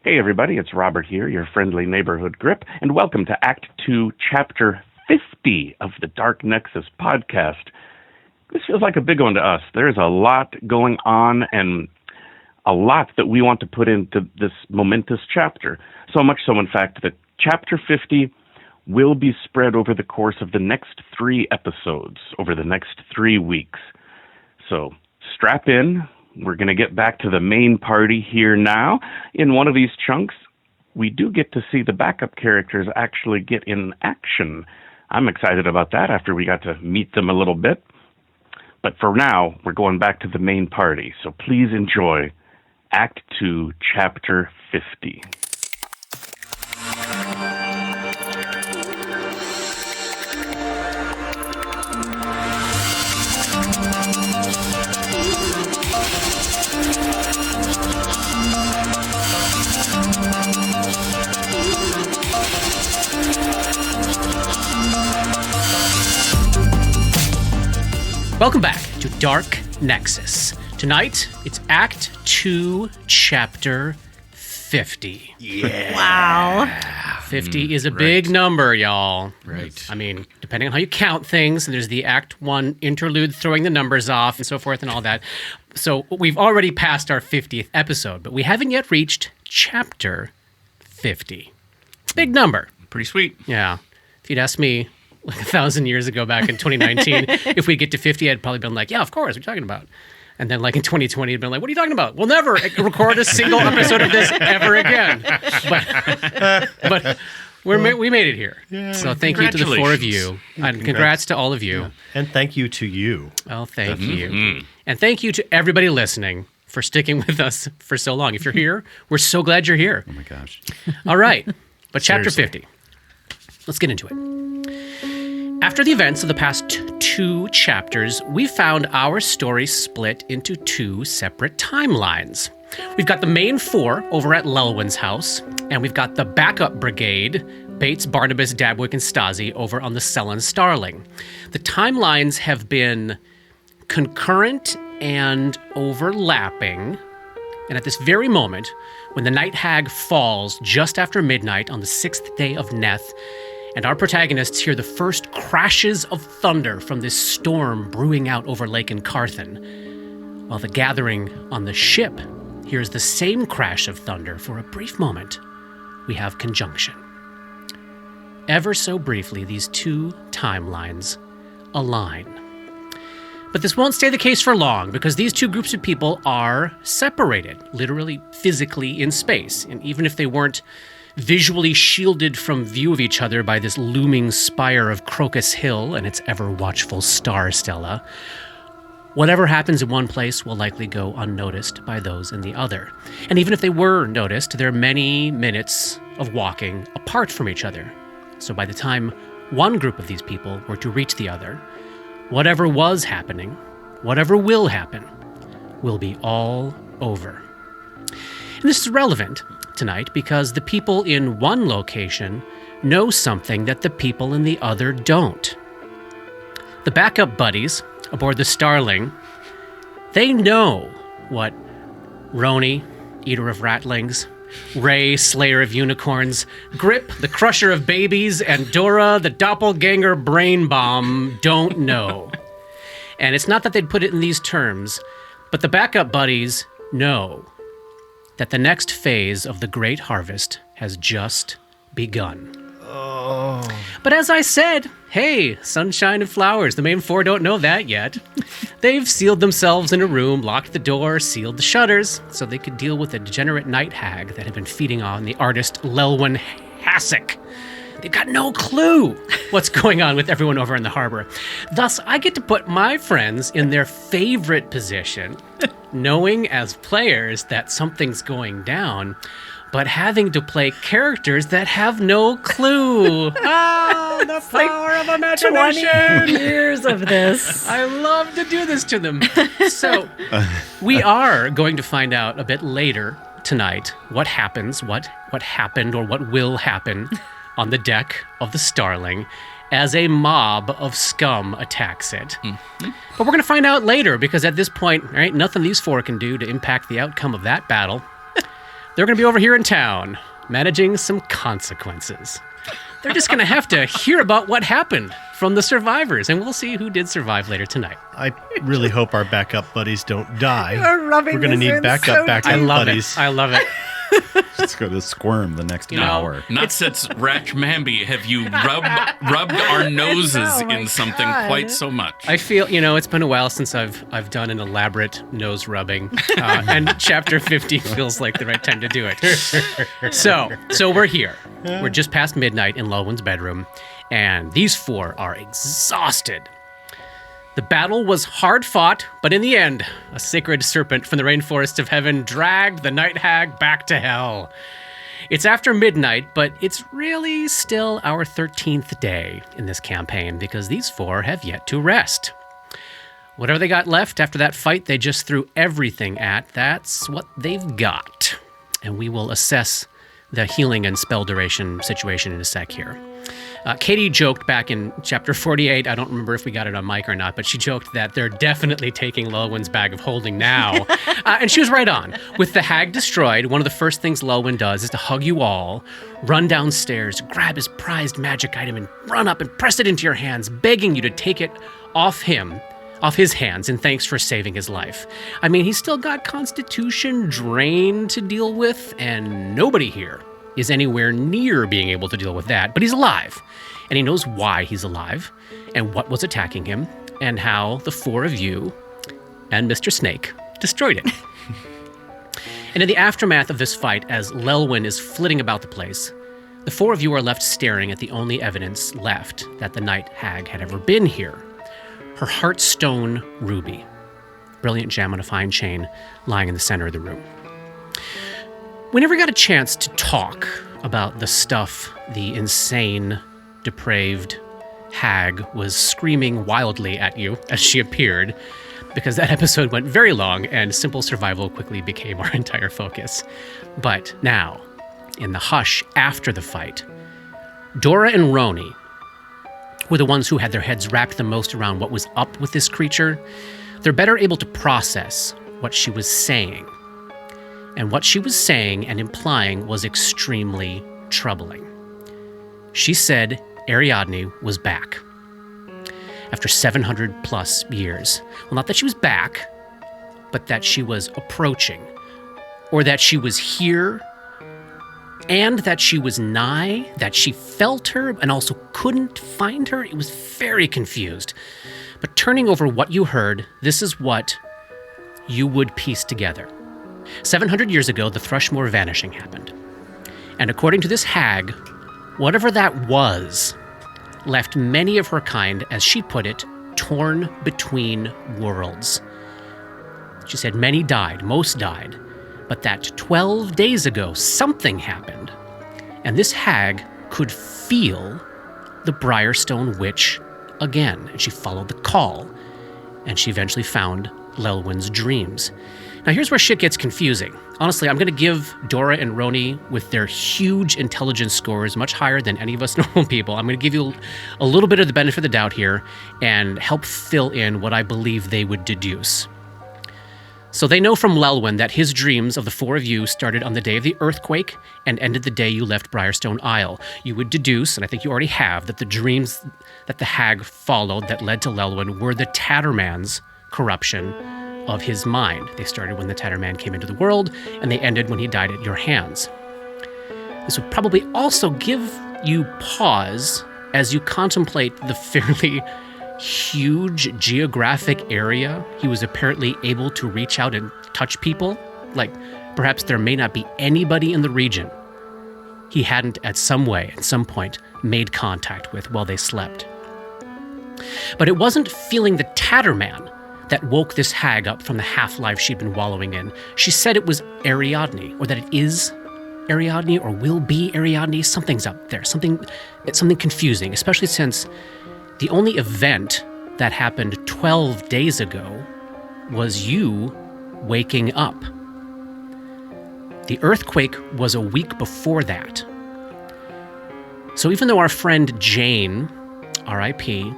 Hey everybody, it's Robert here, your friendly neighborhood grip, and welcome to Act 2, Chapter 50 of the Dark Nexus podcast. This feels like a big one to us. There's a lot going on and a lot that we want to put into this momentous chapter. So much so, in fact, that Chapter 50 will be spread over the course of the next 3 episodes, over the next 3 weeks. So strap in. We're going to get back to the main party here now. In one of these chunks, we do get to see the backup characters actually get in action. I'm excited about that after we got to meet them a little bit. But for now, we're going back to the main party. So please enjoy Act 2, Chapter 50. Welcome back to Dark Nexus. Tonight, it's Act 2, Chapter 50. Yeah. Wow. 50 is a big number, y'all. Right. I mean, depending on how you count things, and there's the Act 1 interlude throwing the numbers off and so forth and all that. So we've already passed our 50th episode, but we haven't yet reached Chapter 50. It's a big number. Pretty sweet. Yeah. If you'd asked me like 1,000 years ago back in 2019, if we get to 50, I'd probably been like, yeah, of course, what are you talking about? And then like in 2020, I'd been like, what are you talking about? We'll never record a single episode of this ever again. But we made it here. Yeah, so thank you to the 4 of you. And congrats to all of you. Yeah. And thank you to you. Oh, thank you. And thank you to everybody listening for sticking with us for so long. If you're here, we're so glad you're here. Oh my gosh. All right. But Chapter 50. Let's get into it. After the events of the past 2 chapters, we found our story split into 2 separate timelines. We've got the main 4 over at Lelwyn's house, and we've got the backup brigade, Bates, Barnabas, Dabwick, and Stasi, over on the Sullen Starling. The timelines have been concurrent and overlapping, and at this very moment, when the Night Hag falls just after midnight on the 6th day of Neth, and our protagonists hear the first crashes of thunder from this storm brewing out over Lake Carthen, while the gathering on the ship hears the same crash of thunder for a brief moment, we have conjunction. Ever so briefly, these 2 timelines align. But this won't stay the case for long, because these 2 groups of people are separated, literally, physically in space. And even if they weren't visually shielded from view of each other by this looming spire of Crocus Hill and its ever-watchful star stella, whatever happens in one place will likely go unnoticed by those in the other. And even if they were noticed, there are many minutes of walking apart from each other. So by the time one group of these people were to reach the other, whatever was happening, whatever will happen, will be all over. And this is relevant tonight because the people in one location know something that the people in the other don't. The backup buddies aboard the Starling, they know what Roni, Eater of Ratlings, Ray, Slayer of Unicorns, Grip, the Crusher of Babies, and Dora, the Doppelganger Brain Bomb, don't know. And it's not that they'd put it in these terms, but the backup buddies know that the next phase of the Great Harvest has just begun. Oh. But as I said, hey, sunshine and flowers, the main 4 don't know that yet. They've sealed themselves in a room, locked the door, sealed the shutters, so they could deal with the degenerate night hag that had been feeding on the artist Lelwyn Hassick. They've got no clue what's going on with everyone over in the harbor. Thus, I get to put my friends in their favorite position, knowing as players that something's going down, but having to play characters that have no clue. Ah, the power of imagination! 20 years of this. I love to do this to them. So, we are going to find out a bit later tonight what happens, what happened, or what will happen on the deck of the Starling as a mob of scum attacks it. Mm-hmm. But we're going to find out later, because at this point, right, nothing these 4 can do to impact the outcome of that battle. They're going to be over here in town, managing some consequences. They're just going to have to hear about what happened from the survivors, and we'll see who did survive later tonight. I really hope our backup buddies don't die. You're rubbing We're going to this need in backup so backup I love buddies. it. I love it. It's going to squirm the next You know, hour. Not since Ratchmamby have you rubbed our noses Oh my in something God. quite so much. I feel, it's been a while since I've done an elaborate nose rubbing, and chapter 50 feels like the right time to do it. So we're here. We're just past midnight in Lulwyn's bedroom, and these four are exhausted. The battle was hard fought, but in the end, a sacred serpent from the rainforests of heaven dragged the night hag back to hell. It's after midnight, but it's really still our 13th day in this campaign because these four have yet to rest. Whatever they got left after that fight they just threw everything at, that's what they've got. And we will assess the healing and spell duration situation in a sec here. Katie joked back in chapter 48, I don't remember if we got it on mic or not, but she joked that they're definitely taking Lulwyn's bag of holding now. And she was right on. With the hag destroyed, one of the first things Lulwyn does is to hug you all, run downstairs, grab his prized magic item, and run up and press it into your hands, begging you to take it off his hands, and thanks for saving his life. I mean, he's still got Constitution Drain to deal with, and nobody here is anywhere near being able to deal with that, but he's alive, and he knows why he's alive, and what was attacking him, and how the four of you and Mr. Snake destroyed it. And in the aftermath of this fight, as Lulwyn is flitting about the place, the four of you are left staring at the only evidence left that the night hag had ever been here. Her heartstone ruby, brilliant gem on a fine chain, lying in the center of the room. We never got a chance to talk about the stuff the insane, depraved hag was screaming wildly at you as she appeared, because that episode went very long and simple survival quickly became our entire focus. But now, in the hush after the fight, Dora and Roni were the ones who had their heads wrapped the most around what was up with this creature. They're better able to process what she was saying. And what she was saying and implying was extremely troubling. She said Ariadne was back. After 700 plus years. Well, not that she was back, but that she was approaching. Or that she was here, and that she was nigh, that she felt her, and also couldn't find her. It was very confused. But turning over what you heard, this is what you would piece together. 700 years ago, the Thrushmoor vanishing happened. And according to this hag, whatever that was, left many of her kind, as she put it, torn between worlds. She said many died, most died, but that 12 days ago, something happened. And this hag could feel the Briarstone Witch again. And she followed the call, and she eventually found Lulwyn's dreams. Now, here's where shit gets confusing. Honestly, I'm going to give Dora and Roni, with their huge intelligence scores, much higher than any of us normal people, I'm going to give you a little bit of the benefit of the doubt here and help fill in what I believe they would deduce. So they know from Lulwyn that his dreams of the four of you started on the day of the earthquake and ended the day you left Briarstone Isle. You would deduce, and I think you already have, that the dreams that the hag followed that led to Lulwyn were the Tatterman's corruption of his mind. They started when the Tatterman came into the world, and they ended when he died at your hands. This would probably also give you pause as you contemplate the fairly huge geographic area he was apparently able to reach out and touch people. Like, perhaps there may not be anybody in the region he hadn't at some point, made contact with while they slept. But it wasn't feeling the Tatterman that woke this hag up from the half-life she'd been wallowing in. She said it was Ariadne, or that it is Ariadne, or will be Ariadne. Something's up there. It's something confusing, especially since the only event that happened 12 days ago was you waking up. The earthquake was a week before that. So even though our friend Jane, R.I.P.,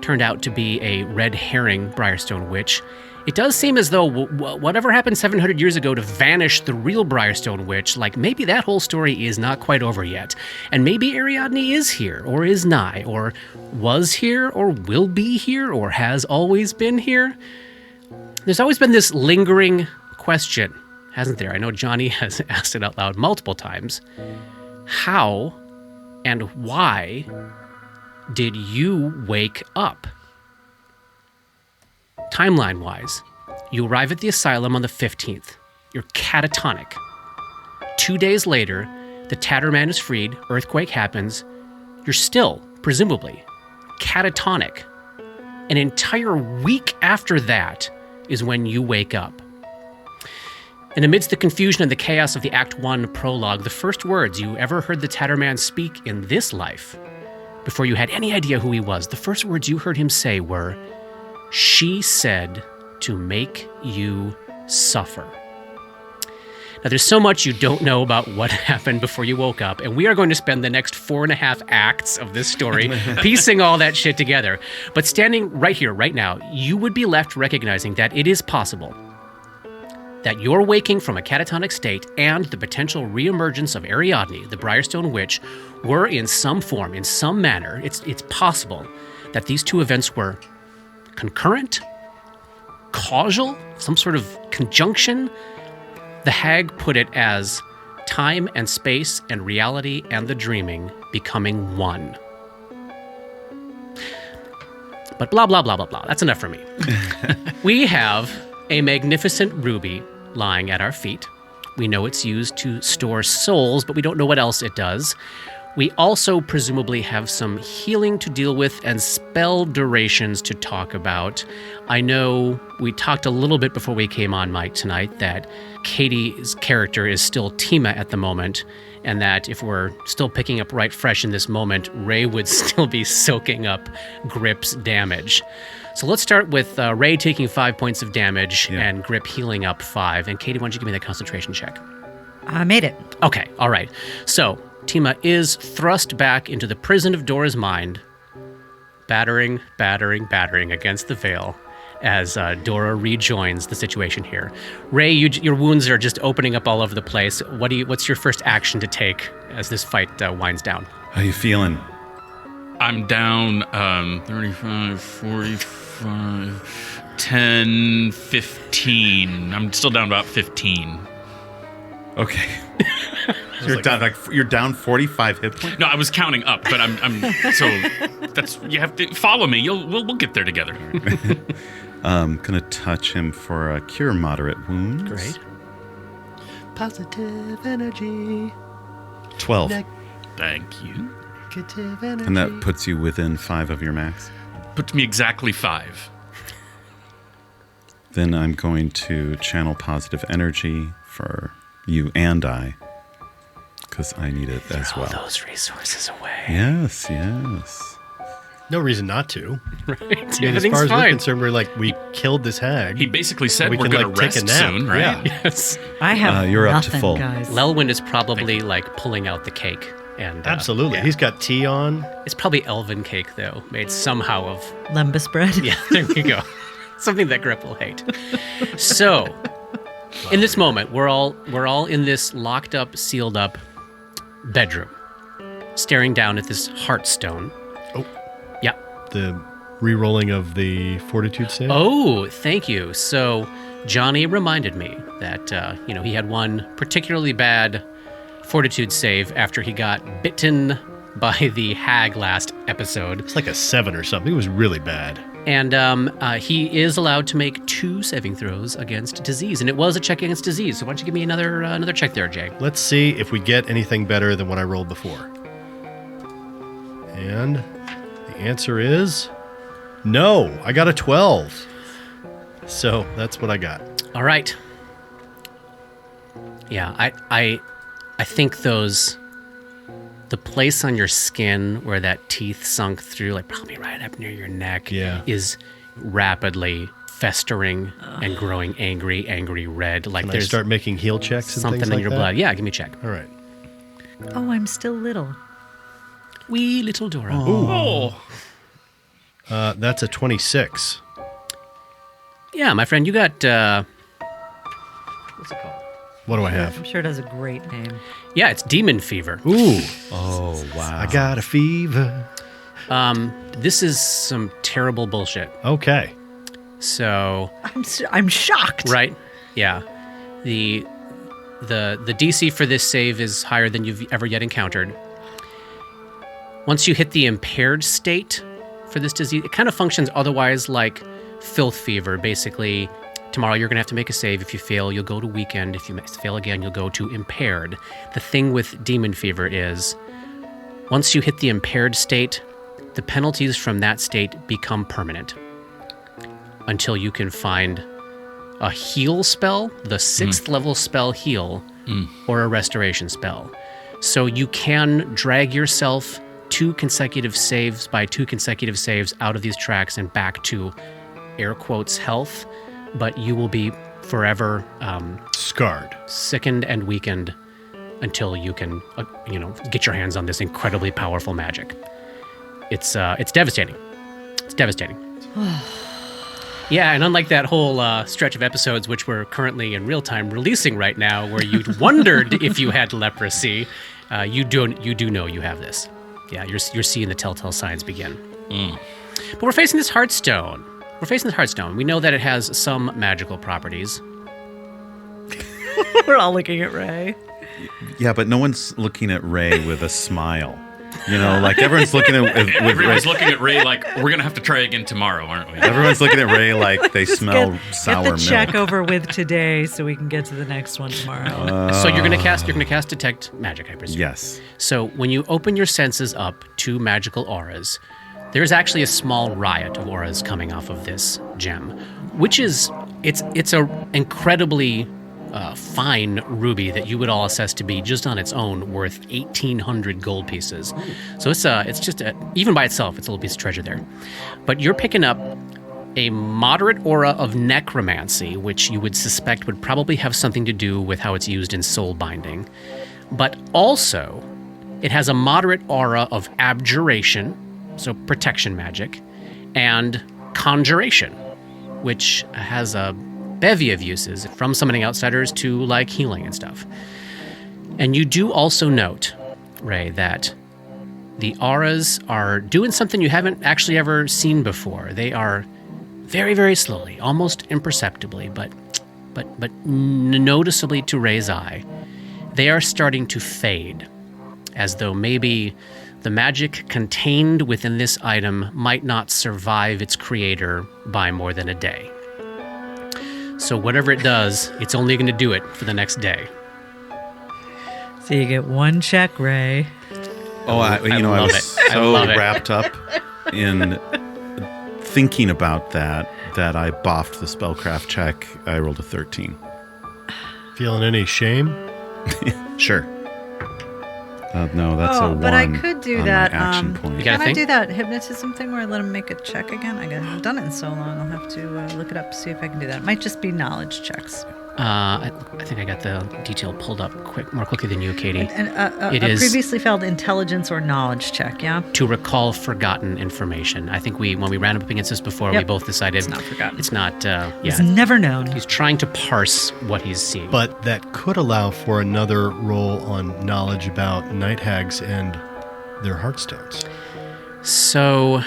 turned out to be a red herring Briarstone witch, It does seem as though whatever happened 700 years ago to vanish the real Briarstone Witch, like maybe that whole story is not quite over yet. And maybe Ariadne is here, or is nigh, or was here, or will be here, or has always been here. There's always been this lingering question, hasn't there? I know Johnny has asked it out loud multiple times. How and why did you wake up? Timeline-wise, you arrive at the asylum on the 15th. You're catatonic. 2 days later, the Tatterman is freed, earthquake happens. You're still, presumably, catatonic. An entire week after that is when you wake up. And amidst the confusion and the chaos of the Act 1 prologue, the first words you ever heard the Tatterman speak in this life, before you had any idea who he was, the first words you heard him say were, "She said to make you suffer." Now, there's so much you don't know about what happened before you woke up, and we are going to spend the next 4.5 acts of this story piecing all that shit together. But standing right here, right now, you would be left recognizing that it is possible that your waking from a catatonic state and the potential reemergence of Ariadne, the Briarstone Witch, were in some form, in some manner, it's possible that these two events were concurrent, causal, some sort of conjunction. The hag put it as time and space and reality and the dreaming becoming one. But blah, blah, blah, blah, blah. That's enough for me. We have a magnificent ruby lying at our feet. We know it's used to store souls, but we don't know what else it does. We also presumably have some healing to deal with and spell durations to talk about. I know we talked a little bit before we came on mic tonight that Katie's character is still Tima at the moment, and that if we're still picking up right fresh in this moment, Ray would still be soaking up Grip's damage. So let's start with Ray taking 5 points of damage and Grip healing up 5. And Katie, why don't you give me that concentration check? I made it. Okay, all right. So Tima is thrust back into the prison of Dora's mind, battering against the veil as Dora rejoins the situation here. Ray, your wounds are just opening up all over the place. What's your first action to take as this fight winds down? How you feeling? I'm down 35, 45, 10, 15. I'm still down about 15. Okay. You're down 45 hit points? No, I was counting up, but I'm so that's you have to follow me. We'll get there together. Gonna touch him for a cure moderate wounds. Great. Positive energy. 12. Thank you. Negative energy. And that puts you within 5 of your max. Put me exactly 5. Then I'm going to channel positive energy for you and I, because I need it as well. Throw those resources away. Yes. No reason not to. Right? I mean, as Everything's far as we're fine. concerned, we killed this hag. He basically said We we're can, going to take a rest nap. soon, right? Yeah. Yes. I have you're up to nothing, full. guys. Lelwyn is probably pulling out the cake. And Absolutely. yeah. He's got tea on. It's probably elven cake, though, made somehow of... Lembas bread. Yeah, there you go. Something that Grip will hate. So, in this moment, we're all in this locked up, sealed up bedroom, staring down at this heartstone. Oh. Yeah. The re-rolling of the fortitude save. Oh, thank you. So, Johnny reminded me that, he had one particularly bad fortitude save after he got bitten by the hag last episode. It's like a 7 or something. It was really bad. And he is allowed to make 2 saving throws against disease. And it was a check against disease. So why don't you give me another check there, Jay? Let's see if we get anything better than what I rolled before. And the answer is no. I got a 12. So that's what I got. All right. Yeah, I think the place on your skin where that teeth sunk through, like probably right up near your neck, is rapidly festering and growing angry red. Like Can I there's start making heal checks and something things in like your that? blood. Yeah, give me a check. All right. Oh, I'm still little. Wee little Dora. Oh, That's a 26. Yeah, my friend, you got what's it called? What do I have? I'm sure it has a great name. Yeah, it's demon fever. Ooh. Oh, wow. I got a fever. This is some terrible bullshit. Okay. So, I'm shocked. right? Yeah. The DC for this save is higher than you've ever yet encountered. Once you hit the impaired state for this disease, it kind of functions otherwise like filth fever. Basically, tomorrow you're going to have to make a save. If you fail, you'll go to weakened. If you fail again, you'll go to impaired. The thing with demon fever is once you hit the impaired state, the penalties from that state become permanent until you can find a heal spell, the 6th level spell heal, or a restoration spell. So you can drag yourself 2 consecutive saves by 2 consecutive saves out of these tracks and back to air quotes health, but you will be forever Scarred. sickened and weakened until you can get your hands on this incredibly powerful magic. It's devastating. It's devastating. Yeah, and unlike that whole stretch of episodes which we're currently in real time releasing right now, where you wondered if you had leprosy, you do know you have this. Yeah, you're seeing the telltale signs begin. But we're facing this Heartstone. We know that it has some magical properties. We're all looking at Ray. Yeah, but no one's looking at Ray with a smile. Like everyone's looking at Everyone's Ray. looking at Ray like, we're going to have to try again tomorrow, aren't we? Everyone's looking at Ray like they smell sour Get the check milk. over with today so we can get to the next one tomorrow. So you're gonna cast detect magic, I presume. Yes. So when you open your senses up to magical auras, there's actually a small riot of auras coming off of this gem, which is it's a incredibly fine ruby that you would all assess to be just on its own worth 1,800 gold pieces. So it's just even by itself, it's a little piece of treasure there. But you're picking up a moderate aura of necromancy, which you would suspect would probably have something to do with how it's used in soul binding. But also, it has a moderate aura of abjuration, so protection magic, and conjuration, which has a bevy of uses, from summoning outsiders to like healing and stuff. And you do also note, Ray, that the auras are doing something you haven't actually ever seen before. They are very, very slowly, almost imperceptibly, but noticeably to Ray's eye, they are starting to fade, as though maybe the magic contained within this item might not survive its creator by more than a day. So whatever it does, it's only going to do it for the next day. So you get 1 check, Ray. Oh, I love was it. I so love it. wrapped up in thinking about that I boffed the spellcraft check. I rolled a 13. Feeling any shame? Sure. No, that's a 1 but I could do on that. my action point. You got Can a I thing? do that hypnotism thing where I let him make a check again? I've done it in so long. I'll have to look it up, see if I can do that. It might just be knowledge checks. I think I got the detail pulled up more quickly than you, Katie. And It a is- previously failed intelligence or knowledge check, yeah? To recall forgotten information. I think when we ran up against this before, we Yep. both decided It's not forgotten. It's not. It's never known. He's trying to parse what he's seeing. But that could allow for another roll on knowledge about night hags and their heartstones. So,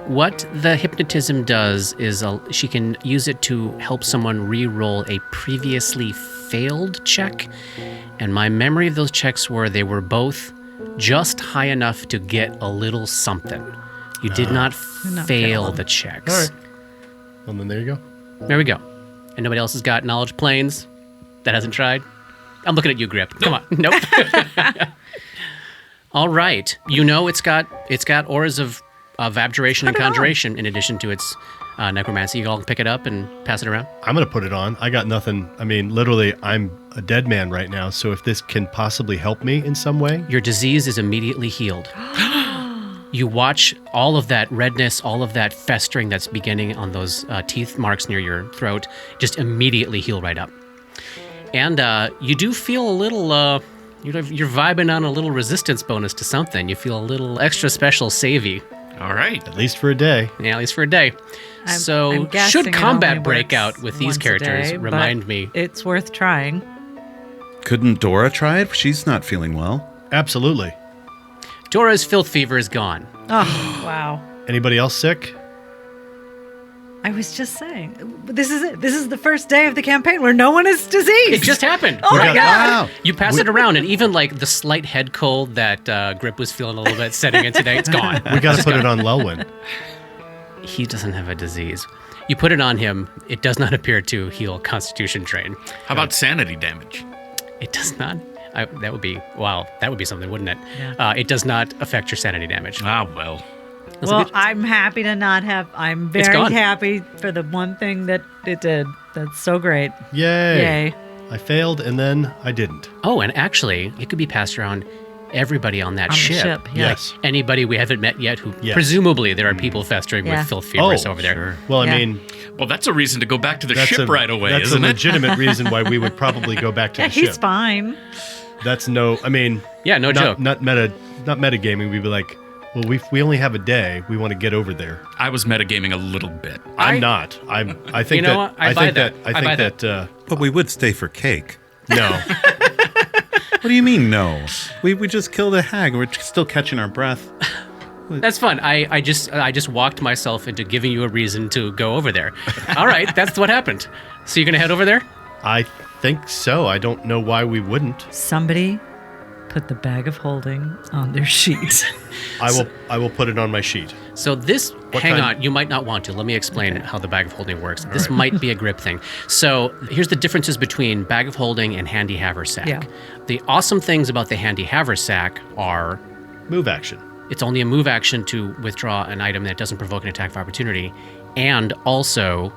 what the hypnotism does is she can use it to help someone re-roll a previously failed check. And my memory of those checks they were both just high enough to get a little something. You did not not fail fail. the checks. All right. Well, then there you go. There we go. And nobody else has got knowledge planes that hasn't tried? I'm looking at you, Grip. Come on. Nope. All right. It's got auras of abjuration and conjuration in addition to its necromancy. You all can pick it up and pass it around. I'm going to put it on. I got nothing. I mean, literally, I'm a dead man right now. So if this can possibly help me in some way. Your disease is immediately healed. You watch all of that redness, all of that festering that's beginning on those teeth marks near your throat just immediately heal right up. And you do feel a little, you're vibing on a little resistance bonus to something. You feel a little extra special savvy All right. At least for a day. Yeah, at least for a day. I'm guessing should it combat only break works out with these once a characters, day, remind but me. It's worth trying. Couldn't Dora try it? She's not feeling well. Absolutely. Dora's filth fever is gone. Oh, wow. Anybody else sick? I was just saying, this is it. This is the first day of the campaign where no one is diseased. It just happened. Oh my God. Wow. You pass it around, and even like the slight head cold that Grip was feeling a little bit setting in today, it's gone. We got to put it on Lelwyn. He doesn't have a disease. You put it on him, it does not appear to heal Constitution drain. How about sanity damage? It does not. That would be something, wouldn't it? Yeah. It does not affect your sanity damage. Ah, well. Well, I'm happy to not have. I'm very gone. happy for the one thing that it did. That's so great. Yay. Yay. I failed and then I didn't. Oh, and actually, it could be passed around everybody on that On the ship. ship, yeah. Yes. Anybody we haven't met yet who Yes. presumably there are people festering Yeah. with filth fevers over there. Sure. Well, I Yeah. mean, Well, that's a reason to go back to the that's ship right away, That's isn't a it? legitimate reason why we would probably go back to Yeah, the he's ship. fine. That's I mean, Yeah, no joke. not metagaming. We'd be like, well, we only have a day. We want to get over there. I was metagaming a little bit. I'm not. I think You know what? I buy that. I buy that. But we would stay for cake. No. What do you mean, no? We just killed a hag. We're still catching our breath. That's fun. I just walked myself into giving you a reason to go over there. All right, that's what happened. So you're gonna head over there? I think so. I don't know why we wouldn't. Somebody put the bag of holding on their sheet. I will put it on my sheet. So this, hang kind? on, you might not want to. Let me explain how the bag of holding works. This might be a grip thing. So here's the differences between bag of holding and handy haversack. Yeah. The awesome things about the handy haversack are Move action. it's only a move action to withdraw an item that doesn't provoke an attack of opportunity, and also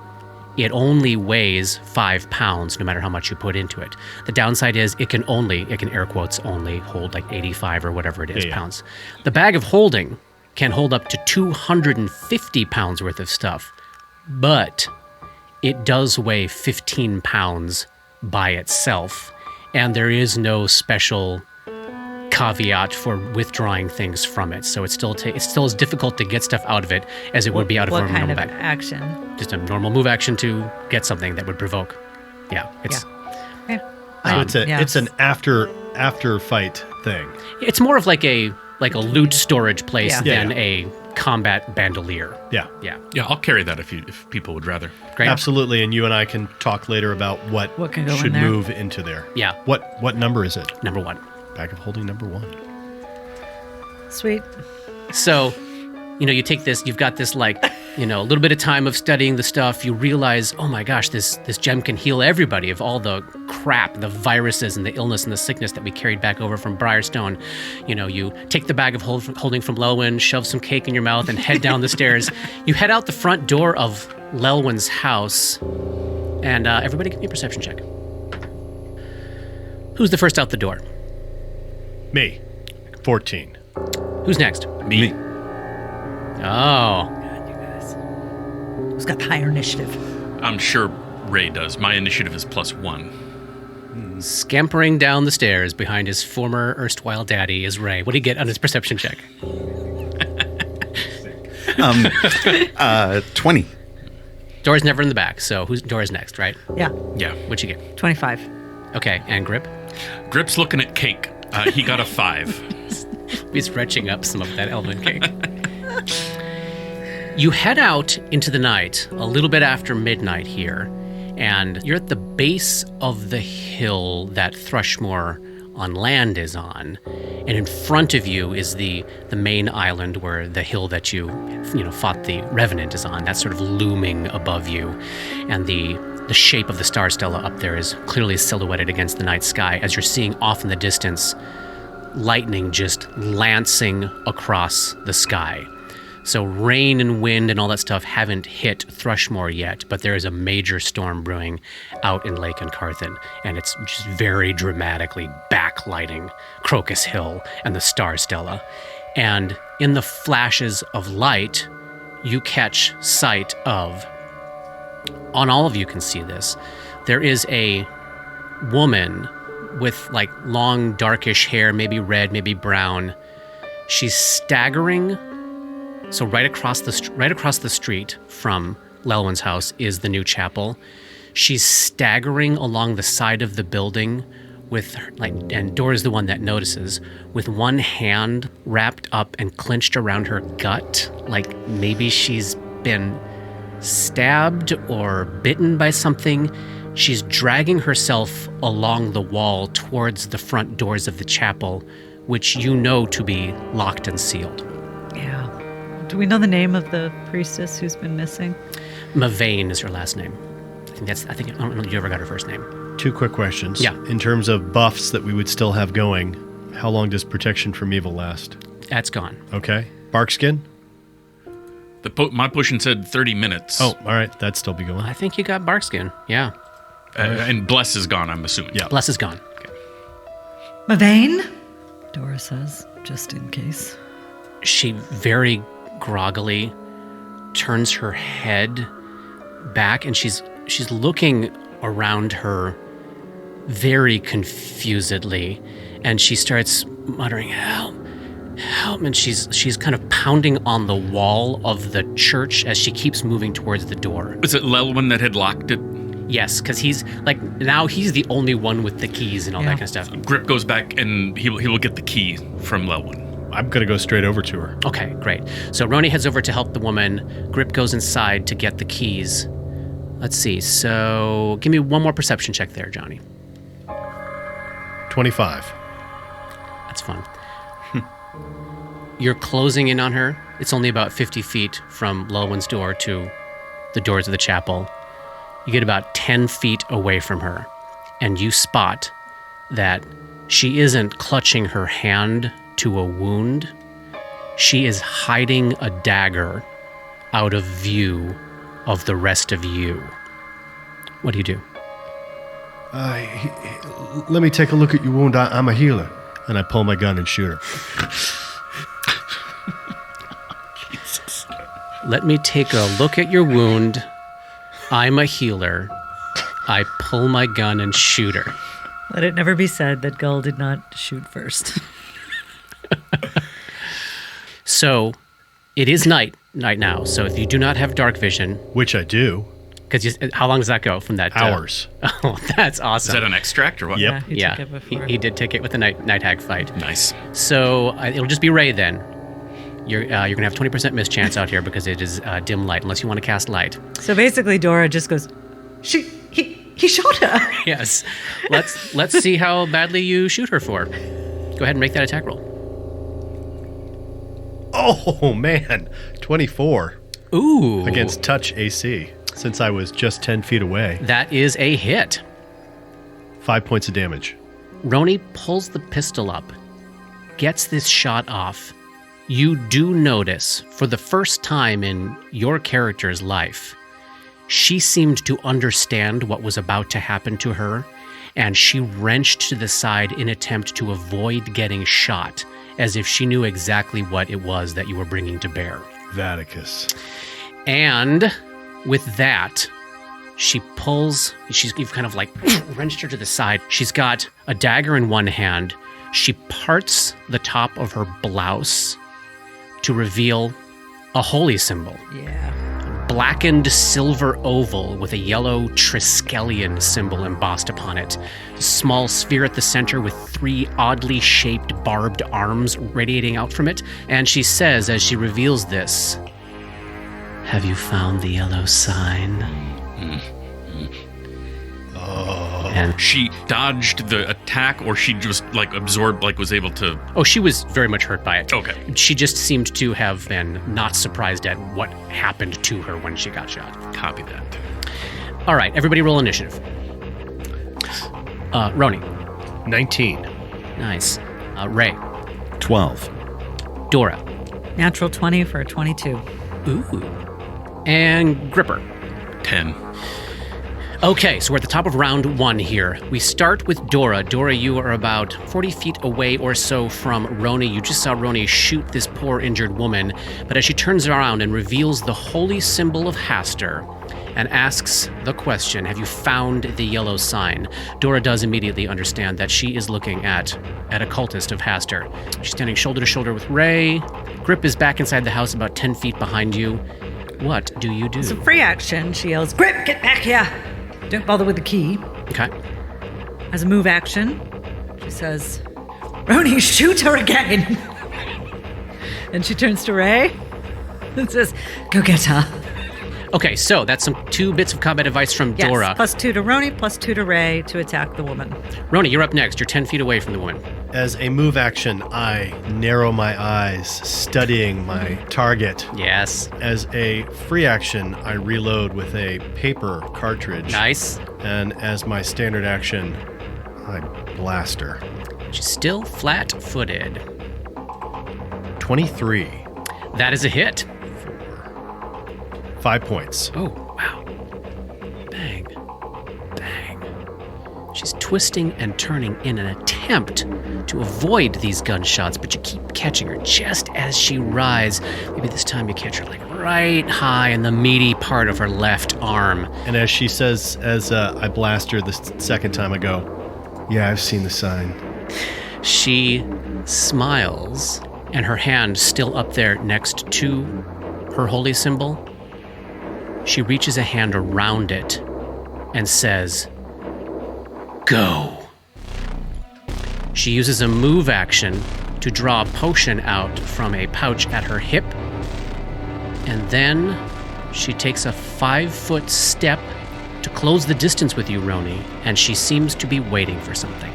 it only weighs 5 pounds no matter how much you put into it. The downside is it can air quotes only hold like 85 or whatever it is Yeah. pounds. The bag of holding can hold up to 250 pounds worth of stuff, but it does weigh 15 pounds by itself, and there is no special caveat for withdrawing things from it. So it's still as difficult to get stuff out of it as it would be out of a What kind normal of bag. action? Just a normal move action to get something that would provoke. Yeah, it's Okay. So Yeah. it's an after fight thing. it's more of like a loot storage place Yeah. than Yeah. a combat bandolier. Yeah. Yeah, Yeah, I'll carry that if people would rather. great. Absolutely, and you and I can talk later about what can go in should there. move into there. Yeah. What number is it? Number 1. Bag of holding number 1. Sweet. So, you take this, you've got this a little bit of time of studying the stuff. You realize, oh my gosh, this gem can heal everybody of all the crap, the viruses and the illness and the sickness that we carried back over from Briarstone. You take the bag of holding from Lelwyn, shove some cake in your mouth, and head down the stairs. You head out the front door of Lelwyn's house, and everybody give me a perception check. Who's the first out the door? Me. 14. Who's next? Me. Oh, Who's got the higher initiative? I'm sure Ray does. My initiative is +1. scampering down the stairs behind his former erstwhile daddy is Ray. What do you get on his perception check? 20. Dora's never in the back, so Dora's next, right? Yeah. Yeah. What'd you get? 25. Okay, and Grip? Grip's looking at cake. He got a 5. He's retching up some of that almond cake. You head out into the night a little bit after midnight here, and you're at the base of the hill that Thrushmore on land is on. And in front of you is the main island where the hill that you fought the Revenant is on. That's sort of looming above you. And the shape of the star stella up there is clearly silhouetted against the night sky as you're seeing off in the distance lightning just lancing across the sky. So rain and wind and all that stuff haven't hit Thrushmore yet, but there is a major storm brewing out in Lake Carthen, and it's just very dramatically backlighting Crocus Hill and the Star Stella. And in the flashes of light, you catch sight of, on all of you can see this, there is a woman with like long darkish hair, maybe red, maybe brown. She's staggering So right across the street from Lelwyn's house is the new chapel. She's staggering along the side of the building with and Dora's the one that notices, with one hand wrapped up and clenched around her gut, like maybe she's been stabbed or bitten by something. She's dragging herself along the wall towards the front doors of the chapel, which you know to be locked and sealed. Yeah. Do we know the name of the priestess who's been missing? Mavain is her last name. I don't know if you ever got her first name. 2 quick questions. Yeah. In terms of buffs that we would still have going, how long does protection from evil last? That's gone. Okay. Barkskin? My potion said 30 minutes. Oh, all right. That'd still be going. I think you got Barkskin. Yeah. And Bless is gone, I'm assuming. Yeah. Bless is gone. Mavain? Dora says, just in case. She very groggily turns her head back, and she's looking around her very confusedly, and she starts muttering, help, and she's kind of pounding on the wall of the church as she keeps moving towards the door. Was it Lelwyn that had locked it? Yes, because he's the only one with the keys and all that kind of stuff. Grip goes back and he will get the key from Lelwyn. I'm going to go straight over to her. Okay, great. So Roni heads over to help the woman. Grip goes inside to get the keys. Let's see. So give me one more perception check there, Johnny. 25. That's fun. You're closing in on her. It's only about 50 feet from Lelwyn's door to the doors of the chapel. You get about 10 feet away from her, and you spot that she isn't clutching her hand to a wound. She is hiding a dagger out of view of the rest of you. What do you do? Let me take a look at your wound. I'm a healer. And I pull my gun and shoot her. Jesus. Let me take a look at your wound. I'm a healer. I pull my gun and shoot her. Let it never be said that Gull did not shoot first. So, it is night now. So if you do not have dark vision, Which I do. because how long does that go from that? Hours. Oh, that's awesome. Is that an extract or what? Yep. He Yeah, took it before. he did take it with the night hag fight. Nice. So it'll just be Ray then. You're gonna have 20% miss chance out here because it is dim light, unless you want to cast light. So basically, Dora just goes, he shot her. Yes. Let's see how badly you shoot her for. Go ahead and make that attack roll. Oh, man. 24 Ooh. against touch AC, since I was just 10 feet away. That is a hit. 5 points of damage. Roni pulls the pistol up, gets this shot off. You do notice, for the first time in your character's life, she seemed to understand what was about to happen to her, and she wrenched to the side in attempt to avoid getting shot, as if she knew exactly what it was that you were bringing to bear. Vaticus. And with that, you've kind of like wrenched her to the side. She's got a dagger in one hand. She parts the top of her blouse to reveal a holy symbol. Yeah. Blackened silver oval with a yellow Triskelion symbol embossed upon it. A small sphere at the center with 3 oddly shaped barbed arms radiating out from it. And she says, as she reveals this, "Have you found the yellow sign?" And She dodged the attack, or she just absorbed, was able to. she was very much hurt by it. Okay. She just seemed to have been not surprised at what happened to her when she got shot. Copy that. All right, everybody roll initiative. Roni. 19. Nice. Ray. 12. Dora. Natural 20 for a 22. Ooh. And Gripper. 10. Okay, so we're at the top of round 1 here. We start with Dora. Dora, you are about 40 feet away or so from Roni. You just saw Roni shoot this poor injured woman, but as she turns around and reveals the holy symbol of Hastur, and asks the question, have you found the yellow sign? Dora does immediately understand that she is looking at a cultist of Hastur. She's standing shoulder to shoulder with Ray. Grip is back inside the house about 10 feet behind you. What do you do? It's a free action. She yells, Grip, get back here. Don't bother with the key. Okay. As a move action, she says, Roni, shoot her again. And she turns to Ray and says, go get her. Okay, so that's 2 bits of combat advice from Yes, Dora. +2 to Roni, +2 to Ray to attack the woman. Roni, you're up next. You're 10 feet away from the woman. As a move action, I narrow my eyes, studying my target. Yes. As a free action, I reload with a paper cartridge. Nice. And as my standard action, I blast her. She's still flat-footed. 23. That is a hit. 5 points. Oh, wow. Bang. Bang. She's twisting and turning in an attempt to avoid these gunshots, but you keep catching her just as she rides. Maybe this time you catch her like right high in the meaty part of her left arm. And as she says, as I blast her the second time, I go, yeah, I've seen the sign. She smiles, and her hand still up there next to her holy symbol. She reaches a hand around it and says, go. She uses a move action to draw a potion out from a pouch at her hip, and then she takes a 5-foot step to close the distance with you, Roni, and she seems to be waiting for something.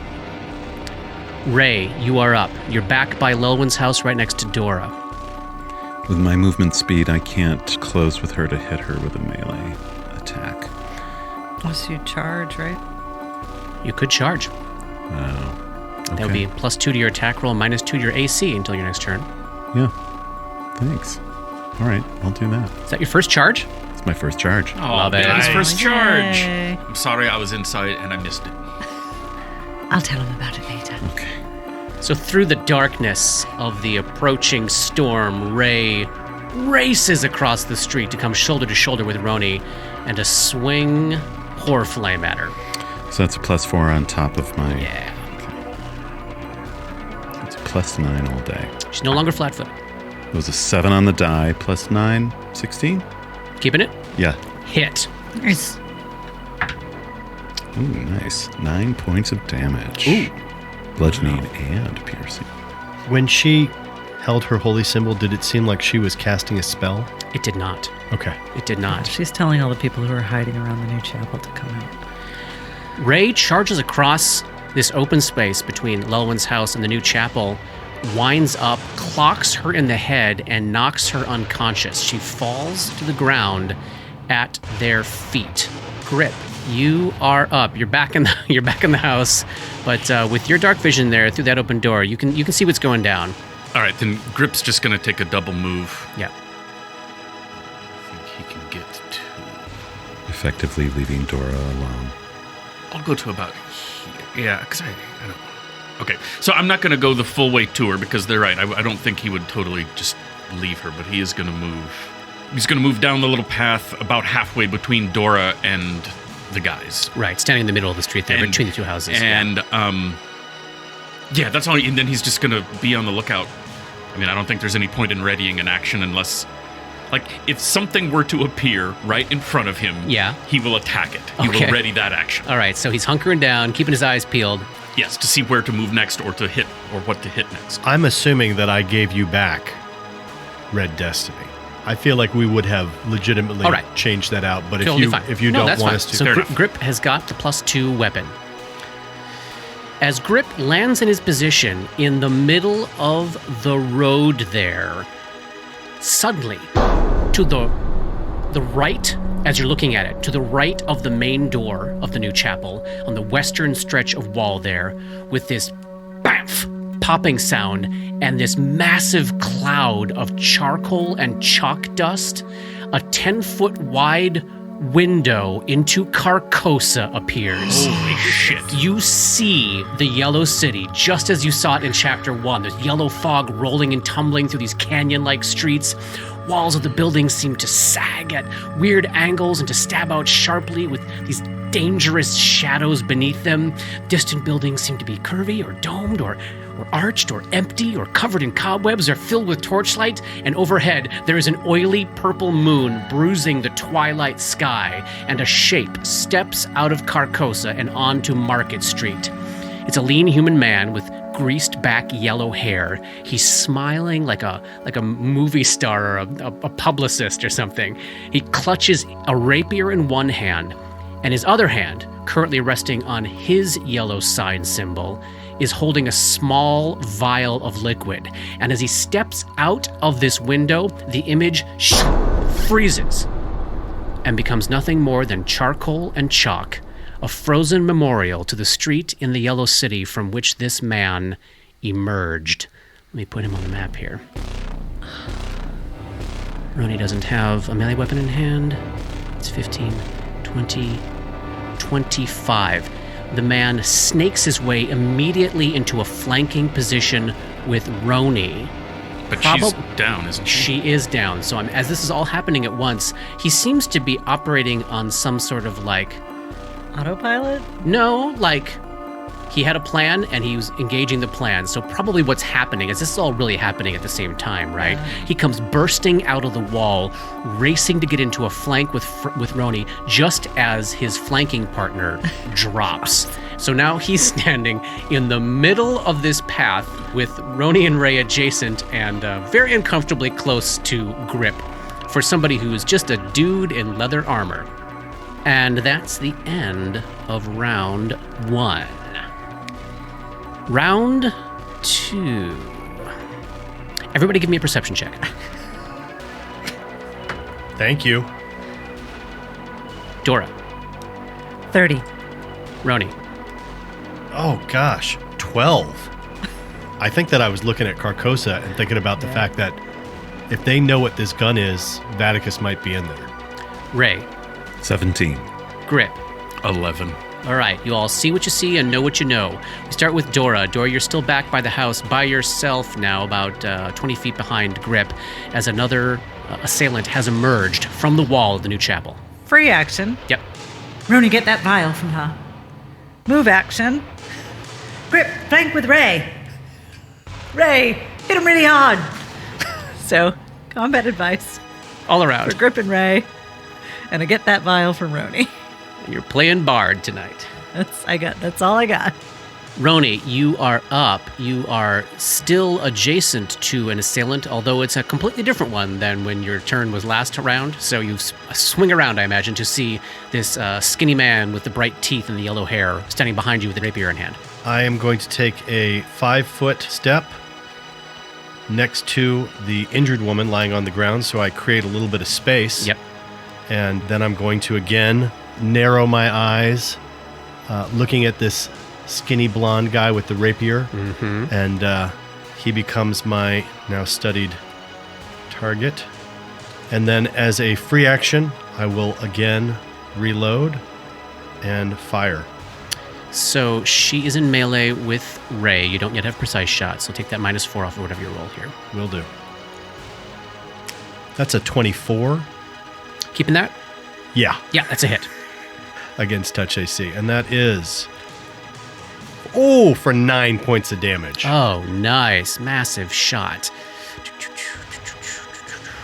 Ray, you are up. You're back by Lelwyn's house right next to Dora. With my movement speed, I can't close with her to hit her with a melee attack. Unless you charge, right? You could charge. Oh. Okay. That would be +2 to your attack roll, -2 to your AC until your next turn. Yeah. Thanks. All right, I'll do that. Is that your first charge? It's my first charge. Oh, Love it. His first charge. Yay. I'm sorry I was inside and I missed it. I'll tell him about it later. Okay. So through the darkness of the approaching storm, Ray races across the street to come shoulder to shoulder with Roni and to swing Horflame at her. So that's a +4 on top of my... Yeah. It's a +9 all day. She's no longer flat-footed. It was a 7 on the die, +9, 16? Keeping it? Yeah. Hit. Nice. Ooh, nice. 9 points of damage. Ooh. Bludgeoning and piercing. When she held her holy symbol, did it seem like she was casting a spell? It did not. Okay. It did not. She's telling all the people who are hiding around the new chapel to come out. Ray charges across this open space between Lelwyn's house and the new chapel, winds up, clocks her in the head, and knocks her unconscious. She falls to the ground at their feet. Grip, you are up. You're back in the house, but with your dark vision there through that open door, you can see what's going down. All right, then Grip's just going to take a double move. Yeah. I think he can get to... Effectively leaving Dora alone. I'll go to about here. Yeah, because I don't... Okay, so I'm not going to go the full way to her because they're right. I don't think he would totally just leave her, but he is going to move. He's going to move down the little path about halfway between Dora and the guys. Right, standing in the middle of the street there, between the two houses. And, yeah, that's all. And then he's just going to be on the lookout. I mean, I don't think there's any point in readying an action unless... Like, if something were to appear right in front of him, yeah, he will attack it. He will ready that action. All right, so he's hunkering down, keeping his eyes peeled. Yes, to see where to move next or to hit, or what to hit next. I'm assuming that I gave you back Red Destiny. I feel like we would have legitimately changed that out, but totally if you don't want fine. us to... So Grip has got the +2 weapon. As Grip lands in his position in the middle of the road there, suddenly, to the right, as you're looking at it, to the right of the main door of the new chapel, on the western stretch of wall there, with this bamf popping sound and this massive cloud of charcoal and chalk dust, a 10-foot wide window into Carcosa appears. Holy shit. You see the Yellow City, just as you saw it in Chapter 1. There's yellow fog rolling and tumbling through these canyon-like streets. walls of the building seem to sag at weird angles and to stab out sharply with these dangerous shadows beneath them. Distant buildings seem to be curvy or domed or arched or empty or covered in cobwebs or filled with torchlight, and overhead there is an oily purple moon bruising the twilight sky, and a shape steps out of Carcosa and onto Market Street. It's a lean human man with greased back yellow hair. He's smiling like a movie star or a publicist or something. He clutches a rapier in one hand, and his other hand, currently resting on his yellow sign symbol, is holding a small vial of liquid. And as he steps out of this window, the image freezes and becomes nothing more than charcoal and chalk, a frozen memorial to the street in the Yellow City from which this man emerged. Let me put him on the map here. Roni doesn't have a melee weapon in hand. It's 15, 20, 25. The man snakes his way immediately into a flanking position with Roni. But she's down, isn't she? She is down. So as this is all happening at once, he seems to be operating on some sort of autopilot? No, he had a plan and he was engaging the plan. So probably what's happening is this is all really happening at the same time, right? Yeah. He comes bursting out of the wall, racing to get into a flank with Roni just as his flanking partner drops. So now he's standing in the middle of this path with Roni and Ray adjacent and very uncomfortably close to Grip for somebody who's just a dude in leather armor. And that's the end of round 1. Round 2. Everybody give me a perception check. Thank you. Dora. 30. Roni. Oh, gosh. 12. I think that I was looking at Carcosa and thinking about the fact that if they know what this gun is, Vaticus might be in there. Ray. 17. Grip. 11. All right, you all see what you see and know what you know. We start with Dora. Dora, you're still back by the house by yourself now, about 20 feet behind Grip, as another assailant has emerged from the wall of the new chapel. Free action. Yep. Roni, get that vial from her. Move action. Grip, flank with Ray. Ray, hit him really hard. So, combat advice. All around. For Grip and Ray. And I get that vial from Roni. You're playing Bard tonight. That's all I got. Roni, you are up. You are still adjacent to an assailant, although it's a completely different one than when your turn was last round. So you swing around, I imagine, to see this skinny man with the bright teeth and the yellow hair standing behind you with a rapier in hand. I am going to take a 5-foot step next to the injured woman lying on the ground, so I create a little bit of space. Yep. And then I'm going to again narrow my eyes, looking at this skinny blonde guy with the rapier. Mm-hmm. And he becomes my now studied target. And then as a free action, I will again reload and fire. So she is in melee with Ray. You don't yet have precise shot, so take that -4 off of whatever you roll here. Will do. That's a 24. Keeping that? Yeah. Yeah, that's a hit. Against touch AC. And that is... Oh, for 9 points of damage. Oh, nice. Massive shot.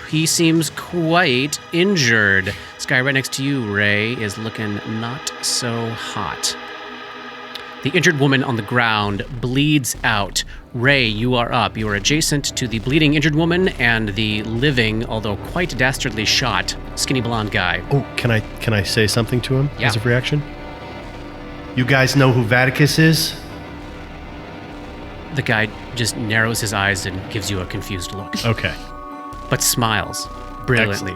He seems quite injured. This guy right next to you, Ray, is looking not so hot. The injured woman on the ground bleeds out. Ray, you are up. You are adjacent to the bleeding injured woman and the living, although quite dastardly shot, skinny blonde guy. Oh, can I say something to him as a reaction? You guys know who Vaticus is? The guy just narrows his eyes and gives you a confused look. Okay. But smiles brilliantly.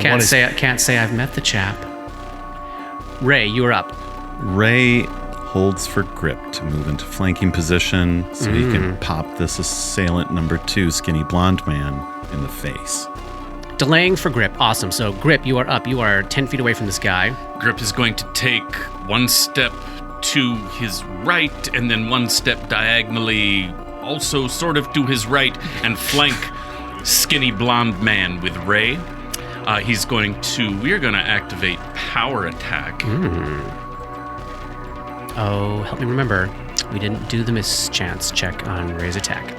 Can't say I've met the chap. Ray, you are up. Ray holds for Grip to move into flanking position so he can pop this assailant number 2, skinny blonde man, in the face. Delaying for Grip. Awesome. So Grip, you are up. You are 10 feet away from this guy. Grip is going to take one step to his right and then one step diagonally also sort of to his right and flank skinny blonde man with Ray. We're going to activate power attack. Oh, help me remember. We didn't do the mischance check on Ray's attack.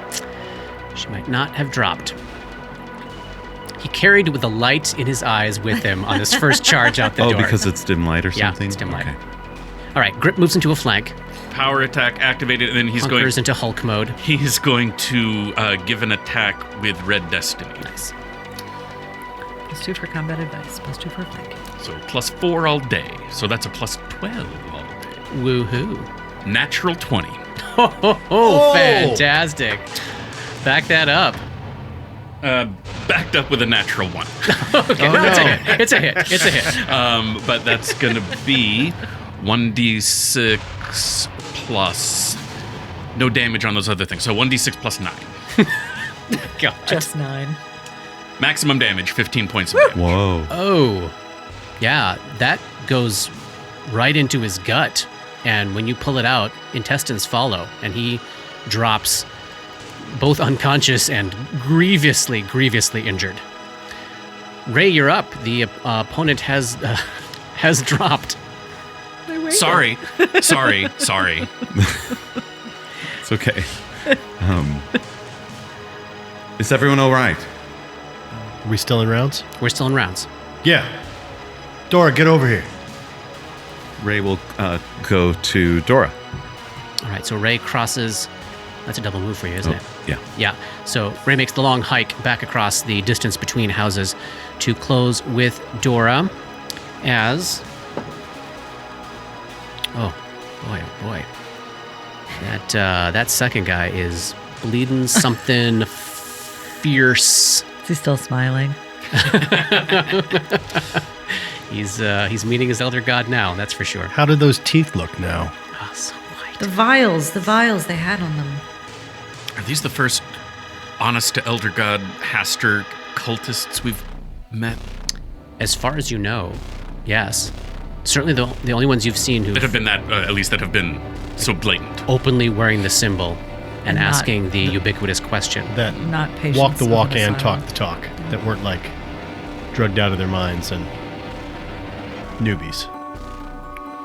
She might not have dropped. He carried with the light in his eyes with him on this first charge out the door. Oh, because it's dim light or something? Yeah, it's dim light. Okay. All right, Grip moves into a flank. Power attack activated, and then Hunkers into Hulk mode. He's going to give an attack with Red Destiny. Nice. +2 for combat advice, +2 for flank. So +4 all day. So that's a +12 all day. Woohoo. Natural 20. Oh, fantastic. Back that up. Backed up with a natural 1. Okay, it's a hit. It's a hit. But that's going to be 1d6 plus... No damage on those other things. So 1d6 plus 9. God. Just 9. Maximum damage, 15 points of damage. Whoa. Oh, yeah, that goes right into his gut. And when you pull it out, intestines follow, and he drops both unconscious and grievously injured. Ray, you're up. The opponent has dropped. Sorry. It's okay. Is everyone all right? Are we still in rounds? We're still in rounds. Yeah. Dora, get over here. Ray will go to Dora. All right, so Ray crosses. That's a double move for you, isn't it? Yeah. Yeah. So Ray makes the long hike back across the distance between houses to close with Dora as... Oh, boy. That second guy is bleeding something fierce. Is he still smiling? He's meeting his elder god now, that's for sure. How do those teeth look now? Oh, so white. The vials they had on them. Are these the first honest to Elder God Haster cultists we've met? As far as you know, yes. Certainly the only ones you've seen who That have been at least that have been so blatant. openly wearing the symbol and And not- asking the ubiquitous question. That Not patients. walk the walk over the and talk silence. the talk. That weren't like drugged out of their minds and newbies.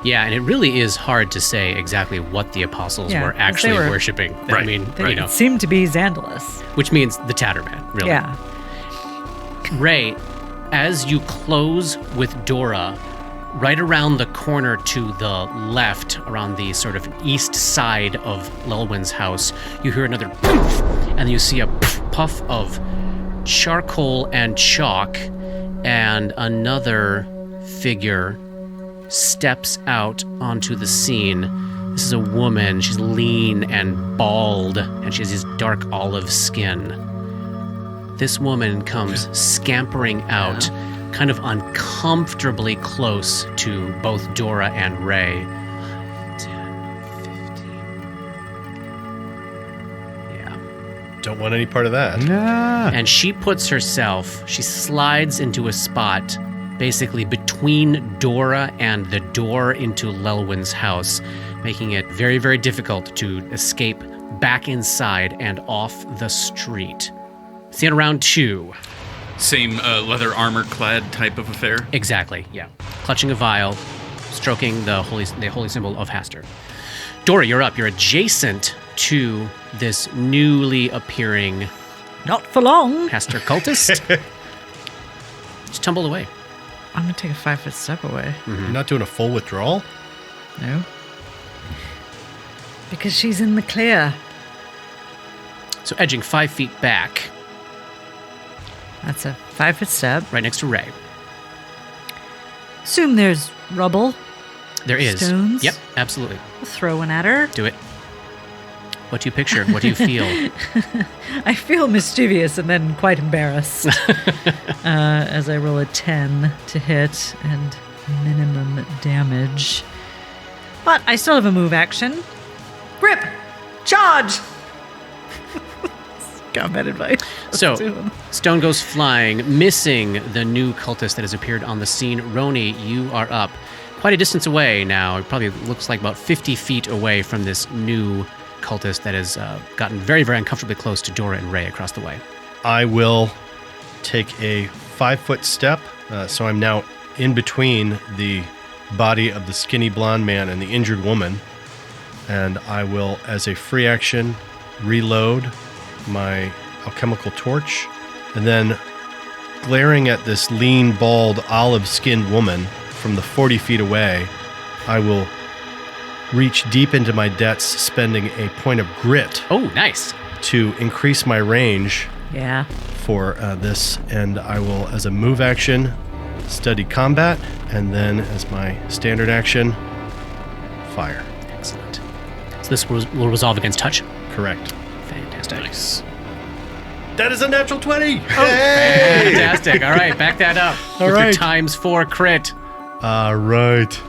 Yeah, and it really is hard to say exactly what the apostles Yeah, were 'cause actually they were- worshiping. I Right, mean, They you know, seemed to be Xandalus. which means the Tatterman, really. Yeah. Ray, as you close with Dora, right around the corner to the left, around the sort of east side of Lelwyn's house, you hear another poof, and then you see a puff of charcoal and chalk, and another figure steps out onto the scene. This is a woman. She's lean and bald, and she has this dark olive skin. This woman comes scampering out, kind of uncomfortably close to both Dora and Ray. 10, 15. Yeah. Don't want any part of that. And she she slides into a spot basically between Dora and the door into Lelwyn's house, making it very, very difficult to escape back inside and off the street. See it around 2. Same leather armor clad type of affair. Exactly, yeah. Clutching a vial, stroking the holy symbol of Haster. Dora, you're up. You're adjacent to this newly appearing Not for long. Haster cultist. Just tumble away. I'm going to take a 5-foot step away. You're not doing a full withdrawal? No. Because she's in the clear. So edging 5 feet back, That's a 5-foot step. right next to Ray. Assume there's rubble. There is. Stones? Yep, absolutely. We'll throw one at her. Do it. What do you picture? What do you feel? I feel mischievous and then quite embarrassed as I roll a 10 to hit and minimum damage. But I still have a move action. Grip! Charge! Combat advice. So, Do 'em. stone goes flying, missing the new cultist that has appeared on the scene. Roni, you are up quite a distance away now. It probably looks like about 50 feet away from this new cultist that has gotten very, very uncomfortably close to Dora and Ray across the way. I will take a 5-foot step. So I'm now in between the body of the skinny blonde man and the injured woman. And I will, as a free action, reload my alchemical torch. And then, glaring at this lean, bald, olive-skinned woman from the 40 feet away, I will reach deep into my debts, spending a point of grit. Oh, nice. To increase my range Yeah. for this. And I will, as a move action, study combat. And then, as my standard action, fire. Excellent. So this will resolve against touch? Correct. Fantastic. Nice. That is a natural 20! Fantastic. All right, back that up. All with right. your ×4 crit. All right.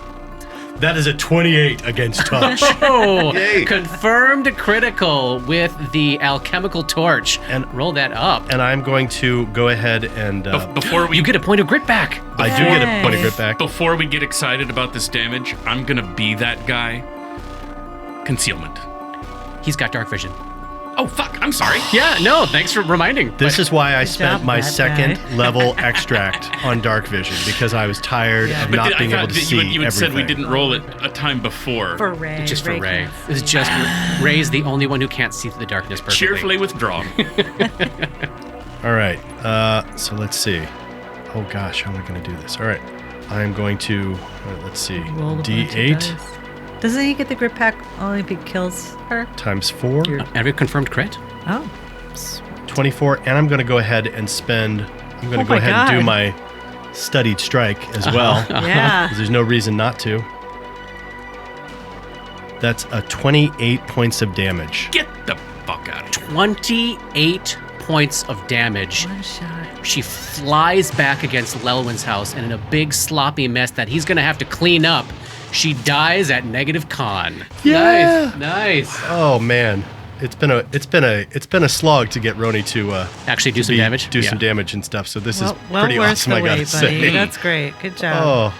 That is a 28 against touch. Oh, confirmed critical with the alchemical torch. And- roll that up. And I'm going to go ahead and... Before we You get a point of grit back. I do get a point of grit back. Before we get excited about this damage, I'm gonna be that guy. Concealment. He's got dark vision. Oh fuck! I'm sorry. Yeah, no, thanks for reminding. This is why I Good spent job, my bad second guy. level extract on dark vision because I was tired of But not I being thought able to that see you had said we everything. didn't roll it a time before. For Ray. just for Ray. can't It's see. just Ray's the only one who can't see through the darkness perfectly. Cheerfully withdrawn. All right. So let's see. Oh gosh, how am I going to do this? All right. I'm going to, let's see, Roll a bunch of D8 dice. Doesn't he get the grip pack only if he kills her? times 4, Have you confirmed crit? Oh. 24, and I'm going to go ahead and spend, I'm going to Oh go my ahead and do God. my studied strike as well. Yeah. 'Cause there's no reason not to. That's a 28 points of damage. Get the fuck out of here. 28 points of damage. One shot. She flies back against Lelwyn's house, and in a big sloppy mess that he's gonna have to clean up, she dies at negative con. Yeah. Nice. Oh man, it's been a slog to get Roni to Actually, do some damage. do Yeah. some damage and stuff. So this is Well pretty worth awesome. the I gotta wait, say. buddy. That's great. Good job. Oh,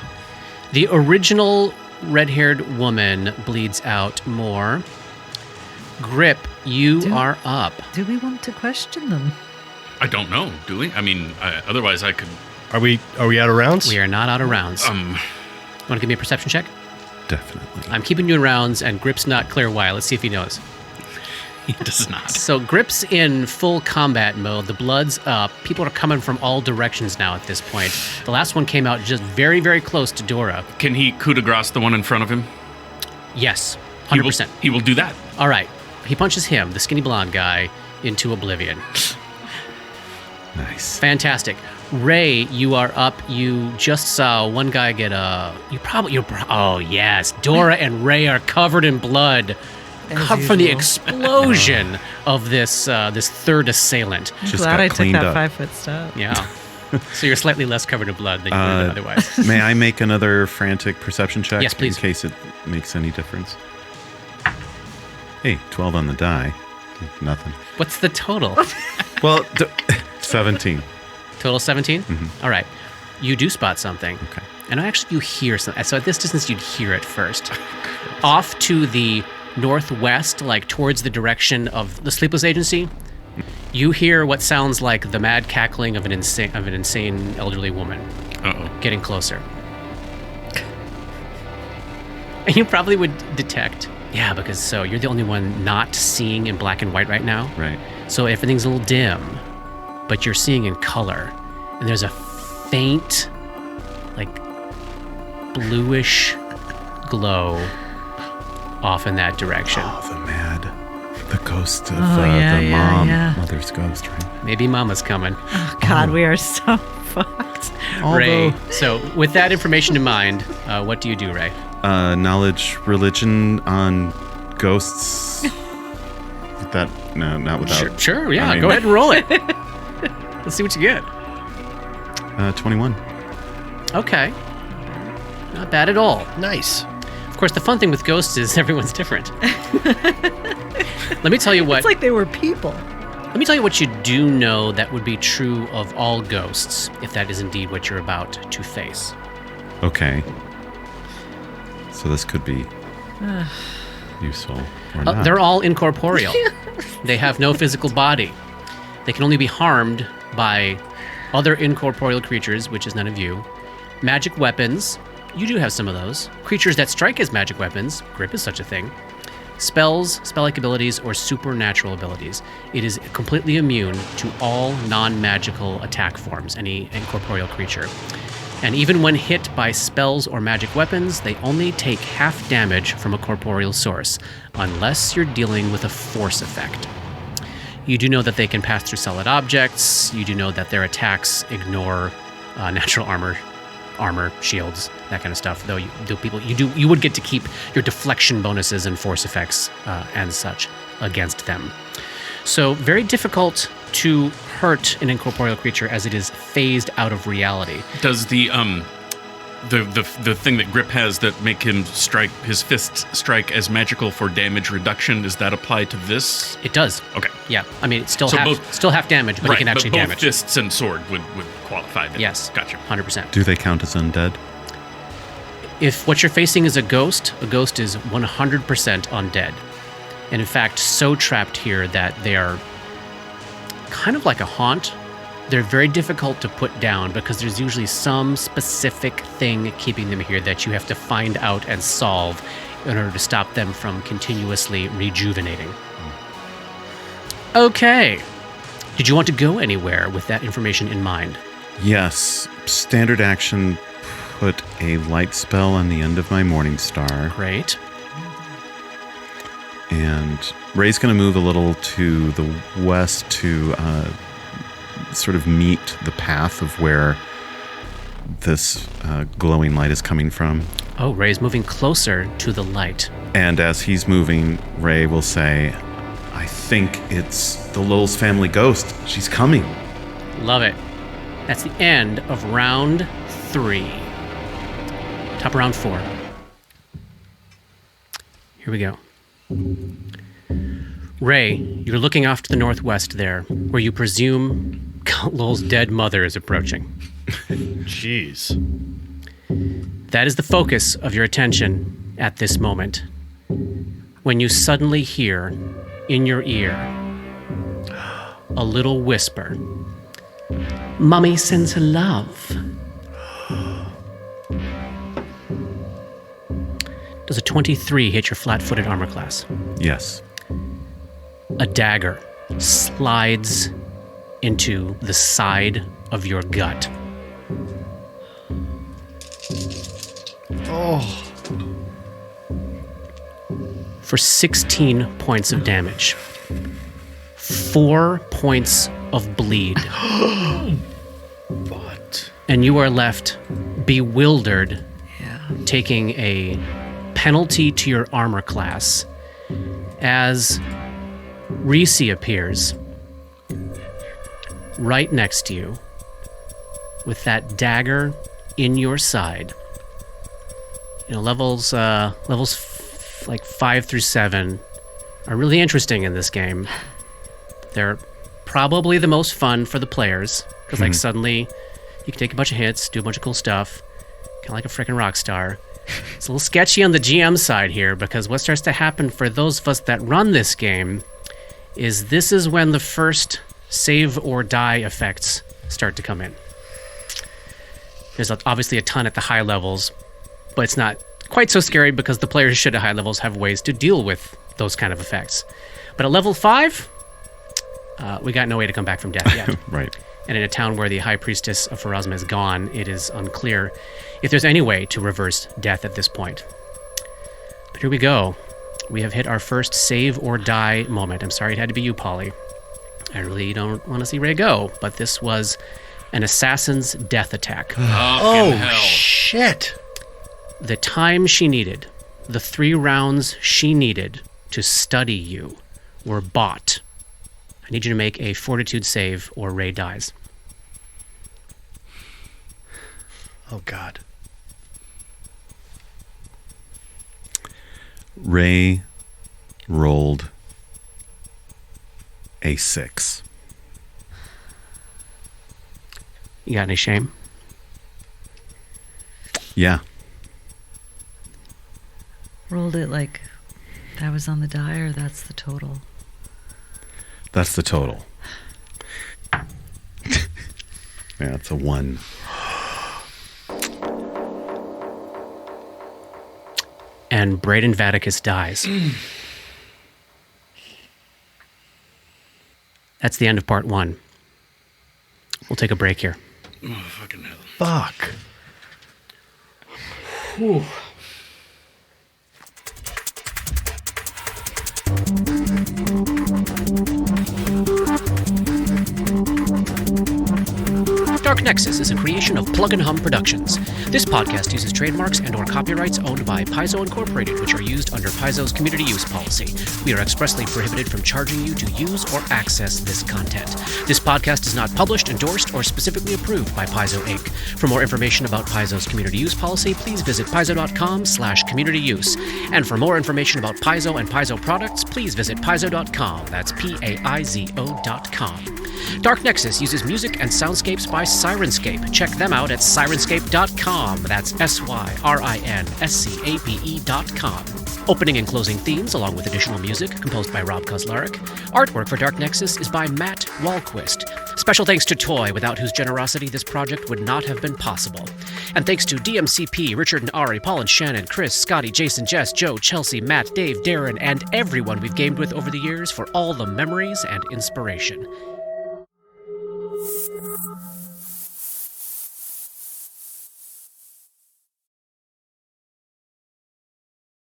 The original red-haired woman bleeds out more. Grip, you are up. Do we want to question them? I don't know. Do we? I mean, otherwise I could. are we out of rounds? We are not out of rounds. Want to give me a perception check? Definitely. I'm keeping you in rounds, and Grip's not clear why. Let's see if he knows. He does not. So Grip's in full combat mode. The blood's up. People are coming from all directions now at this point. The last one came out just very, very close to Dora. Can he coup de grace the one in front of him? Yes, He will- 100%. He will do that. All right. He punches him, the skinny blonde guy, into oblivion. Nice. Fantastic. Ray, you are up. You just saw one guy get oh, yes. Dora and Ray are covered in blood. As Covered from the usual. explosion of this third assailant. I'm Just glad got I took cleaned that up. 5-foot step. Yeah. So you're slightly less covered in blood than you would have been otherwise. May I make another frantic perception check? Yes, please. In case it makes any difference. Hey, 12 on the die. Nothing. What's the total? Well, 17. Total 17? All right. You do spot something. Okay. And actually, you hear something. So at this distance, you'd hear it first. Off to the northwest, like towards the direction of the Sleepless Agency, you hear what sounds like the mad cackling of an insane elderly woman Uh-oh. getting closer. And you probably would detect. Yeah, because you're the only one not seeing in black and white right now. Right. So everything's a little dim, but you're seeing in color. And there's a faint, like, bluish glow off in that direction. Oh, the ghost of yeah, the yeah. mother's ghost, right? Maybe Mama's coming. Oh, God, we are so fucked. Ray, so with that information in mind, what do you do, Ray? Knowledge, religion on ghosts. With that, no, not without. Sure, yeah, I mean- go ahead and roll it. Let's see what you get. 21. Okay. Not bad at all. Nice. Of course, the fun thing with ghosts is everyone's different. Let me tell you what. It's like they were people. Let me tell you what you do know that would be true of all ghosts, if that is indeed what you're about to face. Okay. So this could be useful or not. They're all incorporeal. They have no physical body. They can only be harmed by other incorporeal creatures, which is none of you. Magic weapons, you do have some of those. Creatures that strike as magic weapons, grip is such a thing. Spells, spell-like abilities, or supernatural abilities. It is completely immune to all non-magical attack forms, any incorporeal creature. And even when hit by spells or magic weapons, they only take half damage from a corporeal source, unless you're dealing with a force effect. You do know that they can pass through solid objects. You do know that their attacks ignore natural armor, shields, that kind of stuff. Though you would get to keep your deflection bonuses and force effects and such against them. So very difficult to hurt an incorporeal creature as it is phased out of reality. Does the thing that Grip has that make him strike his fists strike as magical for damage reduction, does that apply to this? It does. Okay. Yeah. I mean, it's still So half damage, but it can actually but both damage. fists and sword would qualify then. Yes. Gotcha. 100%. Do they count as undead? If what you're facing is a ghost is 100% undead. And in fact, so trapped here that they are kind of like a haunt. They're very difficult to put down because there's usually some specific thing keeping them here that you have to find out and solve in order to stop them from continuously rejuvenating. Okay. Did you want to go anywhere with that information in mind? Yes. Standard action, put a light spell on the end of my Morning Star. Great. And Ray's going to move a little to the west to sort of meet the path of where this glowing light is coming from. Oh, Ray's moving closer to the light. And as he's moving, Ray will say, I think it's the Lowell's family ghost. She's coming. Love it. That's the end of round 3. Top of round 4. Here we go. Ray, you're looking off to the northwest there, where you presume Lowell's dead mother is approaching. Jeez. That is the focus of your attention at this moment. When you suddenly hear, in your ear, a little whisper. Mummy sends her love. Does a 23 hit your flat-footed armor class? Yes. A dagger slides into the side of your gut. Oh. For 16 points of damage. 4 points of bleed. What? And you are left bewildered, taking a penalty to your armor class as Reese appears right next to you with that dagger in your side. You know, levels like 5 through 7 are really interesting in this game. They're probably the most fun for the players because like suddenly you can take a bunch of hits, do a bunch of cool stuff, kind of like a freaking rock star. It's a little sketchy on the GM side here because what starts to happen for those of us that run this game is this is when the first save or die effects start to come in. There's obviously a ton at the high levels, but it's not quite so scary because the players should at high levels have ways to deal with those kind of effects. But at level 5, we got no way to come back from death yet. Right. And in a town where the High Priestess of Pharasma is gone, it is unclear if there's any way to reverse death at this point. But here we go. We have hit our first save or die moment. I'm sorry it had to be you, Polly. I really don't want to see Ray go, but this was an assassin's death attack. Oh, hell. shit. The time she needed, the 3 rounds she needed to study you were bought. I need you to make a fortitude save or Ray dies. Oh, God. Ray rolled a 6. You got any shame? Yeah. Rolled it like that was on the die, or that's the total? That's the total. Yeah, it's a 1. And Braden Vaticus dies. That's the end of part 1. We'll take a break here. Oh, fucking hell. Fuck. Whew. Dark Nexus is a creation of Plug and Hum Productions. This podcast uses trademarks and or copyrights owned by Paizo Incorporated, which are used under Paizo's community use policy. We are expressly prohibited from charging you to use or access this content. This podcast is not published, endorsed, or specifically approved by Paizo Inc. For more information about Paizo's community use policy, please visit paizo.com/communityuse. And for more information about Paizo and Paizo products, please visit paizo.com. That's PAIZO.com. Dark Nexus uses music and soundscapes by Sirenscape. Check them out at sirenscape.com. That's SYRINSCAPE.com. Opening and closing themes, along with additional music, composed by Rob Kauzlaric. Artwork for Dark Nexus is by Matt Wahlquist. Special thanks to Toy, without whose generosity this project would not have been possible. And thanks to DMCP, Richard and Ari, Paul and Shannon, Chris, Scotty, Jason, Jess, Joe, Chelsea, Matt, Dave, Darren, and everyone we've gamed with over the years for all the memories and inspiration.